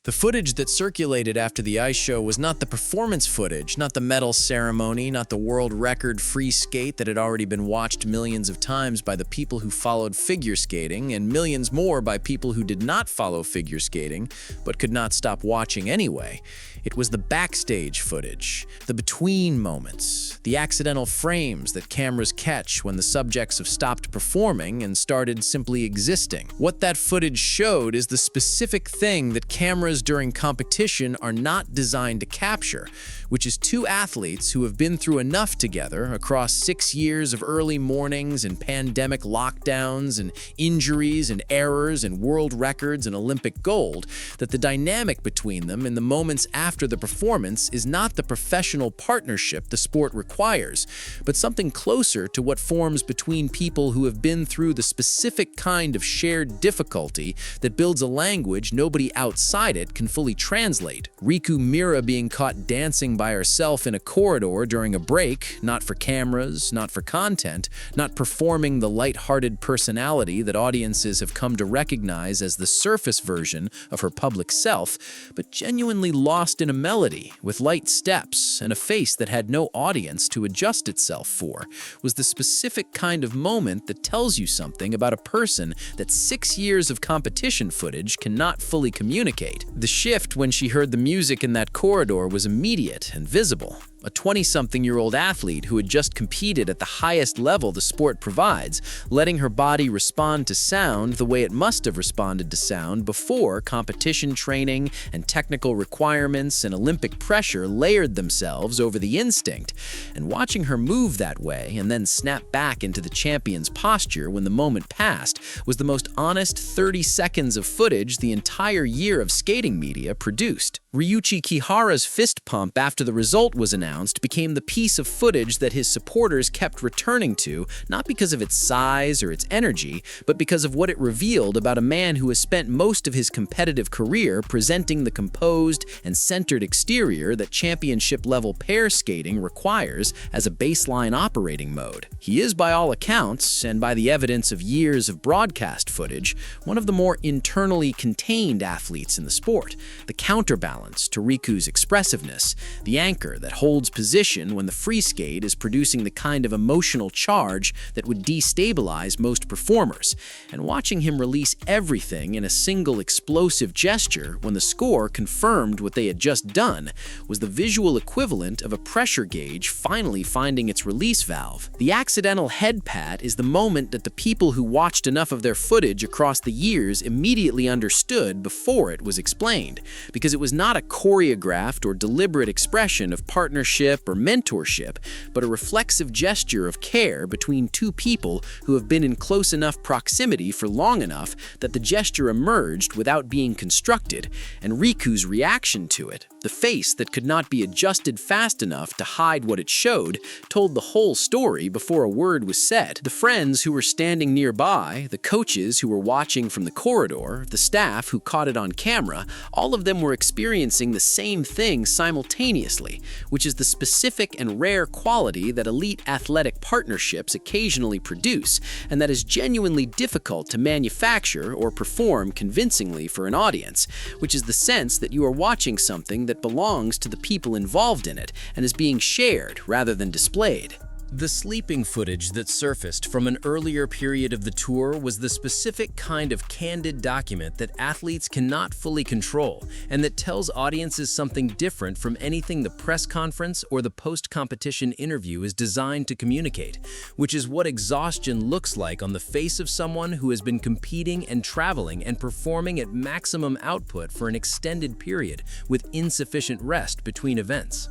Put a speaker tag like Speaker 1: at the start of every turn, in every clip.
Speaker 1: The footage that circulated after the ice show was not the performance footage, not the medal ceremony, not the world record free skate that had already been watched millions of times by the people who followed figure skating and millions more by people who did not follow figure skating but could not stop watching anyway. It was the backstage footage, the between moments, the accidental frames that cameras catch when the subjects have stopped performing and started simply existing. What that footage showed is the specific thing that cameras during competition are not designed to capture, which is two athletes who have been through enough together across 6 years of early mornings and pandemic lockdowns and injuries and errors and world records and Olympic gold that the dynamic between them in the moments after the performance is not the professional partnership the sport requires, but something closer to what forms between people who have been through the specific kind of shared difficulty that builds a language nobody outside it can fully translate. Riku Miura being caught dancing by herself in a corridor during a break, not for cameras, not for content, not performing the light-hearted personality that audiences have come to recognize as the surface version of her public self, but genuinely lost in a melody, with light steps and a face that had no audience to adjust itself for, was the specific kind of moment that tells you something about a person that 6 years of competition footage cannot fully communicate. The shift when she heard the music in that corridor was immediate and visible. A 20-something-year-old athlete who had just competed at the highest level the sport provides, letting her body respond to sound the way it must have responded to sound before competition training and technical requirements and Olympic pressure layered themselves over the instinct. And watching her move that way and then snap back into the champion's posture when the moment passed was the most honest 30 seconds of footage the entire year of skating media produced. Ryuichi Kihara's fist pump after the result was announced became the piece of footage that his supporters kept returning to, not because of its size or its energy, but because of what it revealed about a man who has spent most of his competitive career presenting the composed and centered exterior that championship-level pair skating requires as a baseline operating mode. He is, by all accounts, and by the evidence of years of broadcast footage, one of the more internally contained athletes in the sport, the counterbalance to Riku's expressiveness, the anchor that holds position when the free skate is producing the kind of emotional charge that would destabilize most performers. And watching him release everything in a single explosive gesture when the score confirmed what they had just done was the visual equivalent of a pressure gauge finally finding its release valve. The accidental head pat is the moment that the people who watched enough of their footage across the years immediately understood before it was explained, because it was not a choreographed or deliberate expression of partnership or mentorship, but a reflexive gesture of care between two people who have been in close enough proximity for long enough that the gesture emerged without being constructed, and Riku's reaction to it, the face that could not be adjusted fast enough to hide what it showed, told the whole story before a word was said. The friends who were standing nearby, the coaches who were watching from the corridor, the staff who caught it on camera, all of them were experiencing the same thing simultaneously, which is the specific and rare quality that elite athletic partnerships occasionally produce, and that is genuinely difficult to manufacture or perform convincingly for an audience, which is the sense that you are watching something that belongs to the people involved in it and is being shared rather than displayed. The sleeping footage that surfaced from an earlier period of the tour was the specific kind of candid document that athletes cannot fully control and that tells audiences something different from anything the press conference or the post-competition interview is designed to communicate, which is what exhaustion looks like on the face of someone who has been competing and traveling and performing at maximum output for an extended period with insufficient rest between events.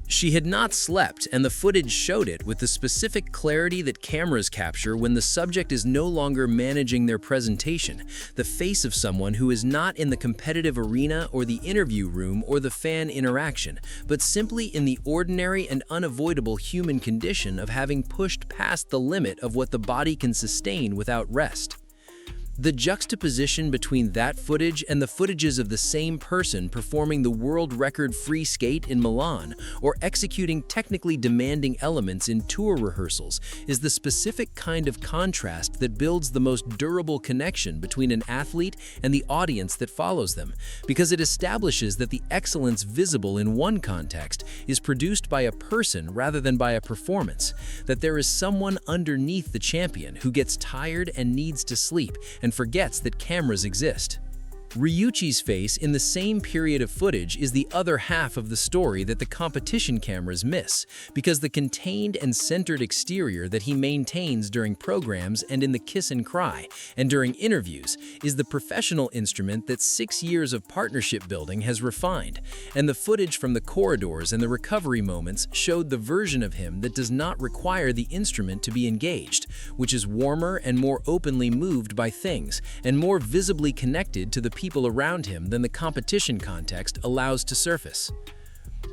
Speaker 1: She had not slept, and the footage showed it with the specific clarity that cameras capture when the subject is no longer managing their presentation, the face of someone who is not in the competitive arena or the interview room or the fan interaction, but simply in the ordinary and unavoidable human condition of having pushed past the limit of what the body can sustain without rest.
Speaker 2: The juxtaposition between that footage and the footages of the same person performing the world record free skate in Milan or executing technically demanding elements in tour rehearsals is the specific kind of contrast that builds the most durable connection between an athlete and the audience that follows them, because it establishes that the excellence visible in one context is produced by a person rather than by a performance, that there is someone underneath the champion who gets tired and needs to sleep and forgets that cameras exist. Ryuichi's face in the same period of footage is the other half of the story that the competition cameras miss, because the contained and centered exterior that he maintains during programs and in the kiss and cry, and during interviews, is the professional instrument that 6 years of partnership building has refined, and the footage from the corridors and the recovery moments showed the version of him that does not require the instrument to be engaged, which is warmer and more openly moved by things, and more visibly connected to the people around him than the competition context allows to surface.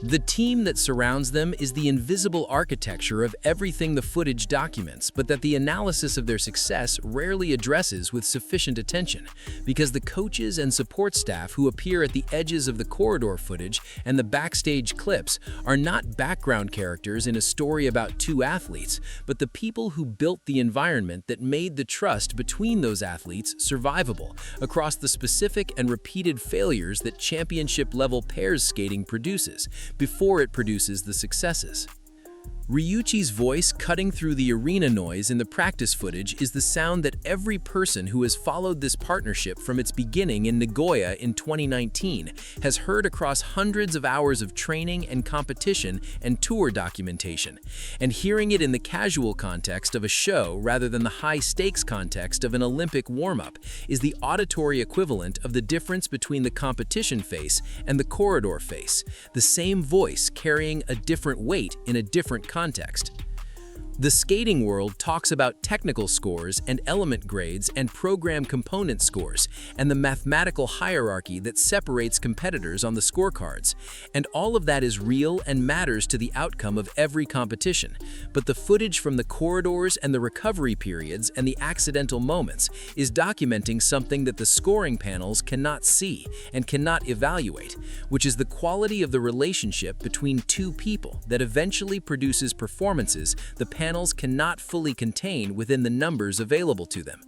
Speaker 2: The team that surrounds them is the invisible architecture of everything the footage documents, but that the analysis of their success rarely addresses with sufficient attention, because the coaches and support staff who appear at the edges of the corridor footage and the backstage clips are not background characters in a story about two athletes, but the people who built the environment that made the trust between those athletes survivable across the specific and repeated failures that championship-level pairs skating produces, before it produces the successes. Ryuichi's voice cutting through the arena noise in the practice footage is the sound that every person who has followed this partnership from its beginning in Nagoya in 2019 has heard across hundreds of hours of training and competition and tour documentation, and hearing it in the casual context of a show rather than the high-stakes context of an Olympic warm-up is the auditory equivalent of the difference between the competition face and the corridor face, the same voice carrying a different weight in a different context. The skating world talks about technical scores and element grades and program component scores and the mathematical hierarchy that separates competitors on the scorecards, and all of that is real and matters to the outcome of every competition. But the footage from the corridors and the recovery periods and the accidental moments is documenting something that the scoring panels cannot see and cannot evaluate, which is the quality of the relationship between two people that eventually produces performances the panels cannot fully contain within the numbers available to them.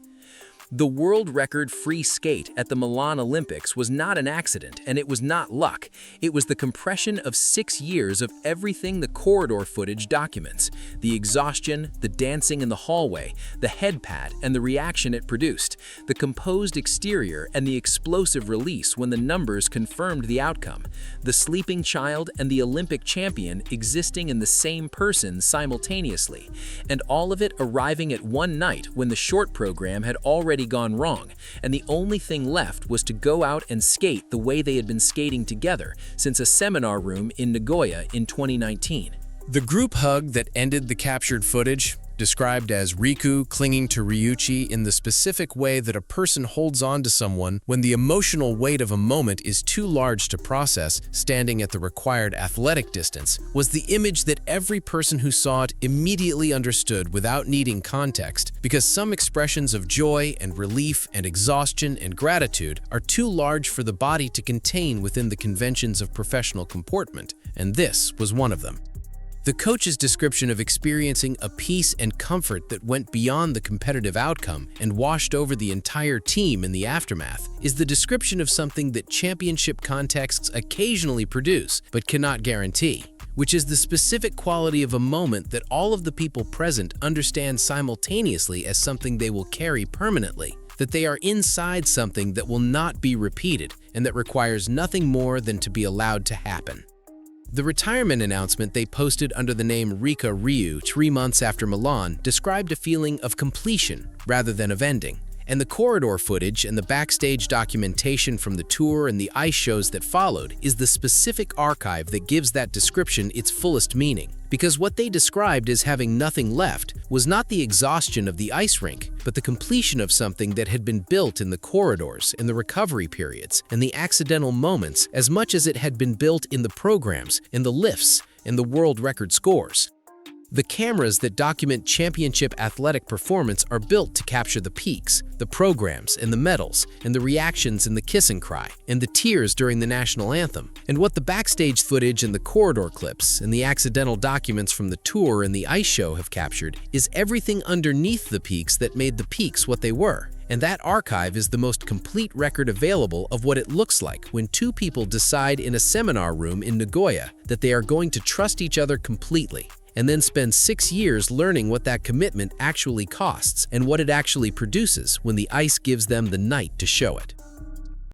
Speaker 2: The world record free skate at the Milan Olympics was not an accident, and it was not luck. It was the compression of 6 years of everything the corridor footage documents: the exhaustion, the dancing in the hallway, the head pat, and the reaction it produced, the composed exterior and the explosive release when the numbers confirmed the outcome, the sleeping child and the Olympic champion existing in the same person simultaneously, and all of it arriving at one night when the short program had already gone wrong, and the only thing left was to go out and skate the way they had been skating together since a seminar room in Nagoya in 2019.
Speaker 1: The group hug that ended the captured footage, described as Riku clinging to Ryuichi in the specific way that a person holds on to someone when the emotional weight of a moment is too large to process, standing at the required athletic distance, was the image that every person who saw it immediately understood without needing context, because some expressions of joy and relief and exhaustion and gratitude are too large for the body to contain within the conventions of professional comportment, and this was one of them. The coach's description of experiencing a peace and comfort that went beyond the competitive outcome and washed over the entire team in the aftermath is the description of something that championship contexts occasionally produce but cannot guarantee, which is the specific quality of a moment that all of the people present understand simultaneously as something they will carry permanently, that they are inside something that will not be repeated and that requires nothing more than to be allowed to happen. The retirement announcement they posted under the name Riku Ryu 3 months after Milan described a feeling of completion rather than of ending. And the corridor footage and the backstage documentation from the tour and the ice shows that followed is the specific archive that gives that description its fullest meaning. Because what they described as having nothing left was not the exhaustion of the ice rink, but the completion of something that had been built in the corridors, in the recovery periods, and the accidental moments as much as it had been built in the programs, in the lifts, in the world record scores.
Speaker 2: The cameras that document championship athletic performance are built to capture the peaks, the programs and the medals, and the reactions and the kiss and cry, and the tears during the national anthem. And what the backstage footage and the corridor clips and the accidental documents from the tour and the ice show have captured is everything underneath the peaks that made the peaks what they were. And that archive is the most complete record available of what it looks like when two people decide in a seminar room in Nagoya that they are going to trust each other completely, and then spend 6 years learning what that commitment actually costs and what it actually produces when the ice gives them the night to show it.